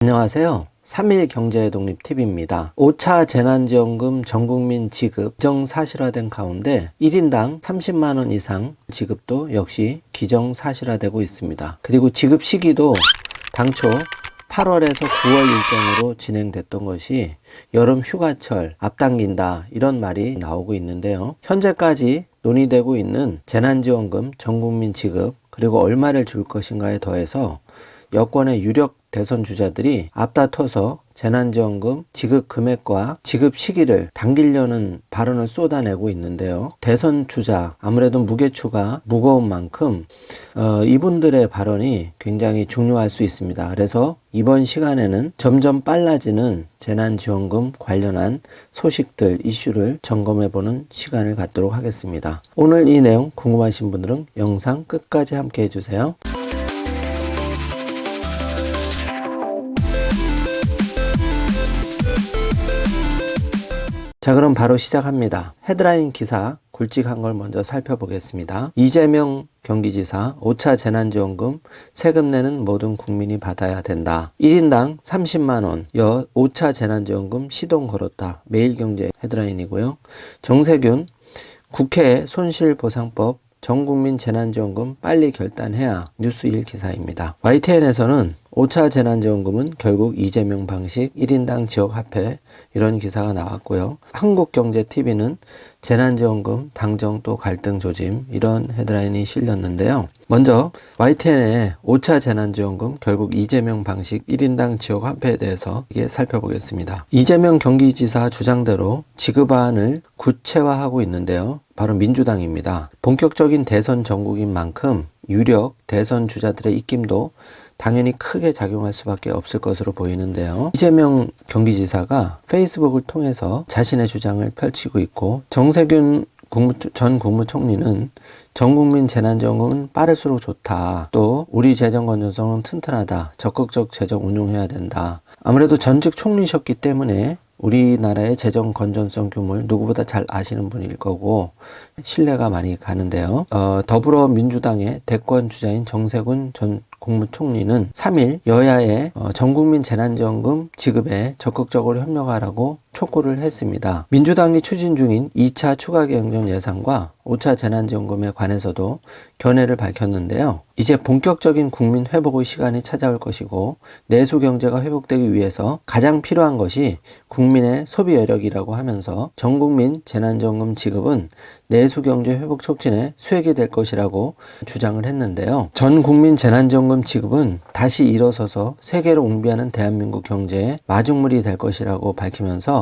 안녕하세요. 3일 경제독립TV입니다. 5차 재난지원금 전국민 지급 기정사실화된 가운데 1인당 30만원 이상 지급도 역시 기정사실화되고 있습니다. 그리고 지급 시기도 당초 8월에서 9월 일정으로 진행됐던 것이 여름 휴가철 앞당긴다 이런 말이 나오고 있는데요. 현재까지 논의되고 있는 재난지원금 전국민 지급 그리고 얼마를 줄 것인가에 더해서 여권의 유력 대선 주자들이 앞다퉈서 재난지원금 지급 금액과 지급 시기를 당기려는 발언을 쏟아내고 있는데요. 대선 주자 아무래도 무게추가 무거운 만큼 이분들의 발언이 굉장히 중요할 수 있습니다. 그래서 이번 시간에는 점점 빨라지는 재난지원금 관련한 소식들 이슈를 점검해보는 시간을 갖도록 하겠습니다. 오늘 이 내용 궁금하신 분들은 영상 끝까지 함께 해주세요. 자, 그럼 바로 시작합니다. 헤드라인 기사 굵직한 걸 먼저 살펴보겠습니다. 이재명 경기지사 5차 재난지원금 세금 내는 모든 국민이 받아야 된다. 1인당 30만원 5차 재난지원금 시동 걸었다. 매일경제 헤드라인이고요. 정세균 국회 손실보상법 전국민 재난지원금 빨리 결단해야 뉴스1 기사입니다. YTN에서는 5차 재난지원금은 결국 이재명 방식 1인당 지역 화폐 이런 기사가 나왔고요. 한국경제TV는 재난지원금 당정 또 갈등 조짐 이런 헤드라인이 실렸는데요. 먼저 YTN의 5차 재난지원금 결국 이재명 방식 1인당 지역 화폐에 대해서 살펴보겠습니다. 이재명 경기지사 주장대로 지급안을 구체화하고 있는데요. 바로 민주당입니다. 본격적인 대선 전국인 만큼 유력 대선 주자들의 입김도 당연히 크게 작용할 수밖에 없을 것으로 보이는데요. 이재명 경기지사가 페이스북을 통해서 자신의 주장을 펼치고 있고 정세균 전 국무총리는 전국민 재난지원금은 빠를수록 좋다. 또 우리 재정 건전성은 튼튼하다. 적극적 재정 운용해야 된다. 아무래도 전직 총리셨기 때문에 우리나라의 재정 건전성 규모를 누구보다 잘 아시는 분일 거고 신뢰가 많이 가는데요. 더불어민주당의 대권 주자인 정세균 전 국무총리는 3일 여야의 전국민 재난지원금 지급에 적극적으로 협력하라고 촉구를 했습니다. 민주당이 추진 중인 2차 추가경정 예산과 5차 재난지원금에 관해서도 견해를 밝혔는데요. 이제 본격적인 국민 회복의 시간이 찾아올 것이고 내수 경제가 회복되기 위해서 가장 필요한 것이 국민의 소비 여력이라고 하면서 전국민 재난지원금 지급은 내수 경제 회복 촉진에 수혜가 될 것이라고 주장을 했는데요. 전 국민 재난지원금 지급은 다시 일어서서 세계로 옹비하는 대한민국 경제의 마중물이 될 것이라고 밝히면서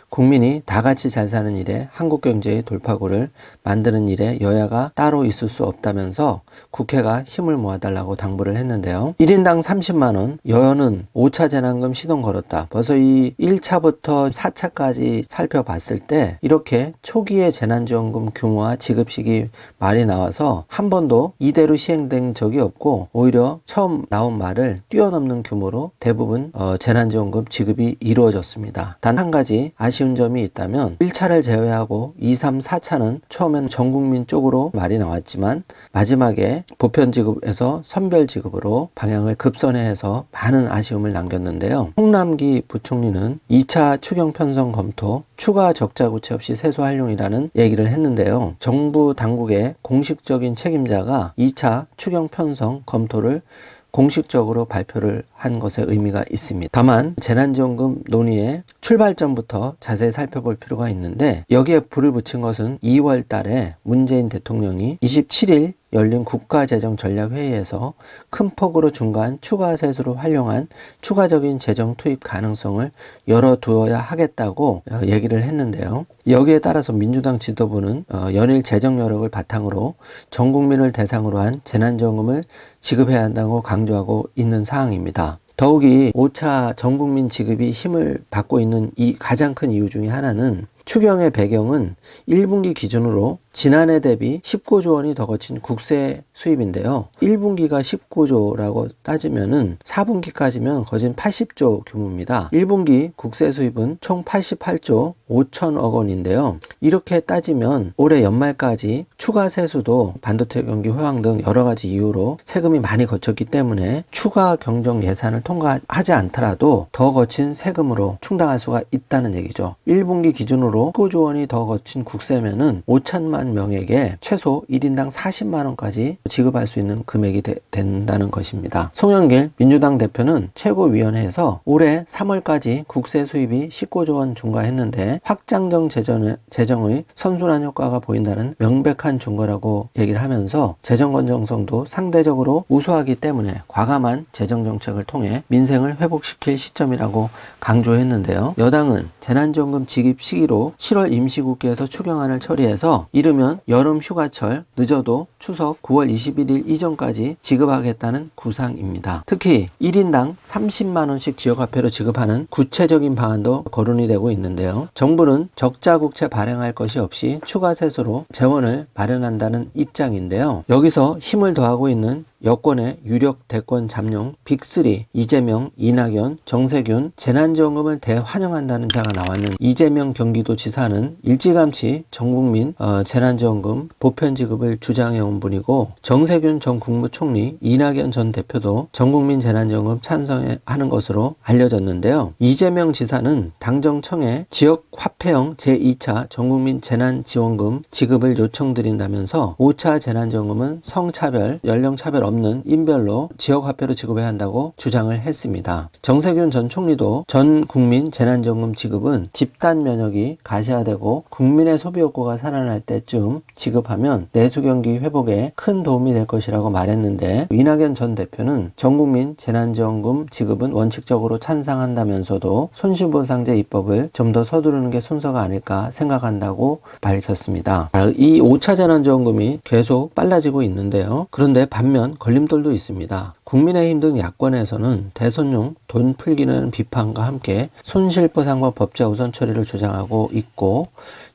국민이 다 같이 잘 사는 일에 한국 경제의 돌파구를 만드는 일에 여야가 따로 있을 수 없다면서 국회가 힘을 모아달라고 당부를 했는데요. 1인당 30만원, 여야는 5차 재난금 시동 걸었다. 벌써 이 1차부터 4차까지 살펴봤을 때 이렇게 초기의 재난지원금 규모와 지급식이 말이 나와서 한 번도 이대로 시행된 적이 없고 오히려 처음 나온 말을 뛰어넘는 규모로 대부분 재난지원금 지급이 이루어졌습니다. 단 한 가지 아쉬운 점이 있다면 1차를 제외하고 2, 3, 4차는 처음엔 전국민 쪽으로 말이 나왔지만 마지막에 보편지급에서 선별지급으로 방향을 급선회해서 많은 아쉬움을 남겼는데요. 홍남기 부총리는 2차 추경 편성 검토 추가 적자 구체 없이 세수 활용이라는 얘기를 했는데요. 정부 당국의 공식적인 책임자가 2차 추경 편성 검토를 공식적으로 발표를 한 것에 의미가 있습니다. 다만 재난지원금 논의의 출발점부터 자세히 살펴볼 필요가 있는데 여기에 불을 붙인 것은 2월 달에 문재인 대통령이 27일 열린 국가재정전략회의에서 큰 폭으로 증가한 추가 세수를 활용한 추가적인 재정 투입 가능성을 열어두어야 하겠다고 얘기를 했는데요. 여기에 따라서 민주당 지도부는 연일 재정 여력을 바탕으로 전 국민을 대상으로 한 재난지원금을 지급해야 한다고 강조하고 있는 사항입니다. 더욱이 5차 전국민 지급이 힘을 받고 있는 이 가장 큰 이유 중에 하나는 추경의 배경은 1분기 기준으로 지난해 대비 19조 원이 더 거친 국세 수입인데요. 1분기가 19조라고 따지면은 4분기까지면 거진 80조 규모입니다. 1분기 국세 수입은 총 88조 5천억 원인데요. 이렇게 따지면 올해 연말까지 추가 세수도 반도체 경기 호황 등 여러 가지 이유로 세금이 많이 거쳤기 때문에 추가 경정 예산을 통과하지 않더라도 더 거친 세금으로 충당할 수가 있다는 얘기죠. 1분기 기준으로 19조 원이 더 거친 국세면은 5천만 명에게 최소 1인당 40만 원까지 지급할 수 있는 금액이 된다는 것입니다. 송영길 민주당 대표는 최고위원회에서 올해 3월까지 국세 수입이 19조 원 증가했는데 확장적 재정의 선순환 효과가 보인다는 명백한 증거라고 얘기를 하면서 재정 건전성도 상대적으로 우수하기 때문에 과감한 재정 정책을 통해 민생을 회복시킬 시점이라고 강조했는데요. 여당은 재난지원금 지급 시기로 7월 임시국회에서 추경안을 처리해서 이르면 여름 휴가철 늦어도 추석 9월 21일 이전까지 지급하겠다는 구상입니다. 특히 1인당 30만 원씩 지역화폐로 지급하는 구체적인 방안도 거론이 되고 있는데요. 정부는 적자 국채 발행할 것이 없이 추가 세수로 재원을 마련한다는 입장인데요. 여기서 힘을 더하고 있는 여권의 유력 대권 잠룡 빅3 이재명, 이낙연, 정세균 재난지원금을 대환영한다는 자가 나왔는 이재명 경기도지사는 일찌감치 전국민 재난지원금 보편 지급을 주장해온 분이고 정세균 전 국무총리, 이낙연 전 대표도 전국민 재난지원금 찬성하는 것으로 알려졌는데요. 이재명 지사는 당정청에 지역 화폐형 제2차 전국민 재난지원금 지급을 요청드린다면서 5차 재난지원금은 성차별, 연령차별 없는 인별로 지역화폐로 지급해야 한다고 주장을 했습니다. 정세균 전 총리도 전 국민 재난지원금 지급은 집단 면역이 가시화되고 국민의 소비 욕구가 살아날 때쯤 지급하면 내수경기 회복에 큰 도움이 될 것이라고 말했는데 이낙연 전 대표는 전 국민 재난지원금 지급은 원칙적으로 찬성한다면서도 손실보상제 입법을 좀 더 서두르는 게 순서가 아닐까 생각한다고 밝혔습니다. 이 5차 재난지원금이 계속 빨라지고 있는데요. 그런데 반면 걸림돌도 있습니다. 국민의힘 등 야권에서는 대선용 돈 풀기는 비판과 함께 손실보상과 법제 우선 처리를 주장하고 있고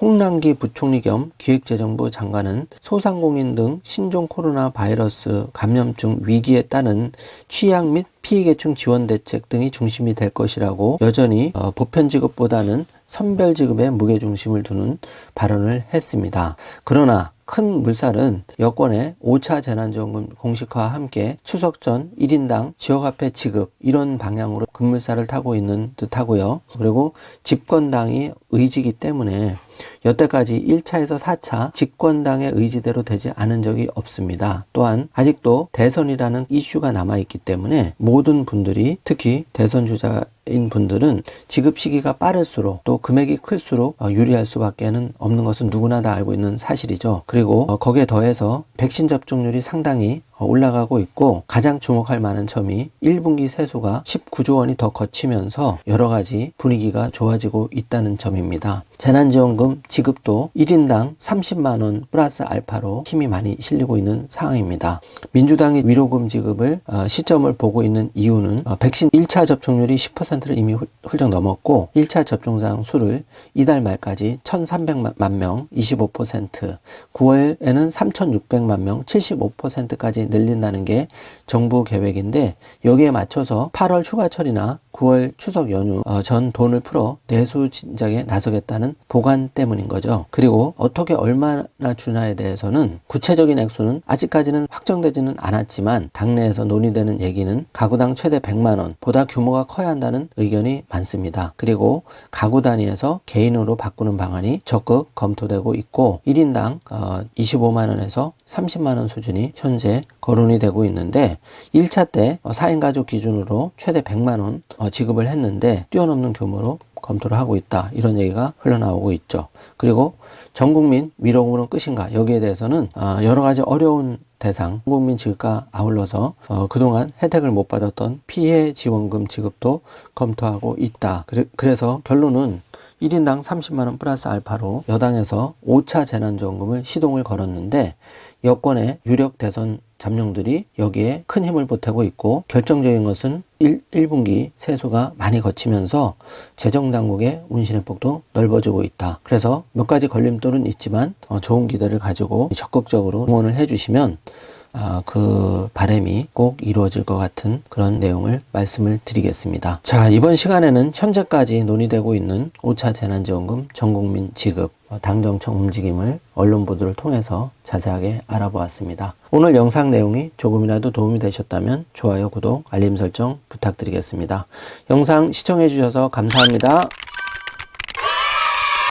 홍남기 부총리 겸 기획재정부 장관은 소상공인 등 신종 코로나 바이러스 감염증 위기에 따른 취약 및 피해계층 지원 대책 등이 중심이 될 것이라고 여전히 보편지급보다는 선별지급에 무게중심을 두는 발언을 했습니다. 그러나 큰 물살은 여권의 5차 재난지원금 공식화와 함께 추석 전 1인당 지역화폐 지급 이런 방향으로 급물살을 타고 있는 듯하고요. 그리고 집권당이 의지이기 때문에 여태까지 1차에서 4차 집권당의 의지대로 되지 않은 적이 없습니다. 또한 아직도 대선이라는 이슈가 남아있기 때문에 모든 분들이 특히 대선 주자인 분들은 지급 시기가 빠를수록 또 금액이 클수록 유리할 수밖에는 없는 것은 누구나 다 알고 있는 사실이죠. 그리고 거기에 더해서 백신 접종률이 상당히 올라가고 있고 가장 주목할 만한 점이 1분기 세수가 19조 원이 더 거치면서 여러 가지 분위기가 좋아지고 있다는 점입니다. 재난지원금 지급도 1인당 30만 원 플러스 알파로 힘이 많이 실리고 있는 상황입니다. 민주당이 위로금 지급을 시점을 보고 있는 이유는 백신 1차 접종률이 10%를 이미 훌쩍 넘었고 1차 접종자 수를 이달 말까지 1,300만 명 25%, 9월에는 3,600만 명 75%까지 늘린다는 게 정부 계획인데 여기에 맞춰서 8월 휴가철이나 9월 추석 연휴 전 돈을 풀어 내수 진작에 나서겠다는 보관 때문인 거죠. 그리고 어떻게 얼마나 주냐에 대해서는 구체적인 액수는 아직까지는 확정되지는 않았지만 당내에서 논의되는 얘기는 가구당 최대 100만 원 보다 규모가 커야 한다는 의견이 많습니다. 그리고 가구 단위에서 개인으로 바꾸는 방안이 적극 검토되고 있고 1인당 25만 원에서 30만 원 수준이 현재 거론이 되고 있는데 1차 때 4인 가족 기준으로 최대 100만 원 지급을 했는데 뛰어넘는 규모로 검토를 하고 있다. 이런 얘기가 흘러나오고 있죠. 그리고 전국민 위로금은 끝인가? 여기에 대해서는 여러 가지 어려운 대상, 국민 지급과 아울러서 그동안 혜택을 못 받았던 피해 지원금 지급도 검토하고 있다. 그래서 결론은 1인당 30만 원 플러스 알파로 여당에서 5차 재난지원금을 시동을 걸었는데 여권의 유력 대선 잠룡들이 여기에 큰 힘을 보태고 있고, 결정적인 것은 1분기 세수가 많이 거치면서 재정당국의 운신의 폭도 넓어지고 있다. 그래서 몇 가지 걸림돌은 있지만 좋은 기대를 가지고 적극적으로 응원을 해주시면 그 바람이 꼭 이루어질 것 같은 그런 내용을 말씀을 드리겠습니다. 자, 이번 시간에는 현재까지 논의되고 있는 5차 재난지원금 전국민 지급 당정청 움직임을 언론 보도를 통해서 자세하게 알아보았습니다. 오늘 영상 내용이 조금이라도 도움이 되셨다면 좋아요, 구독, 알림 설정 부탁드리겠습니다. 영상 시청해 주셔서 감사합니다.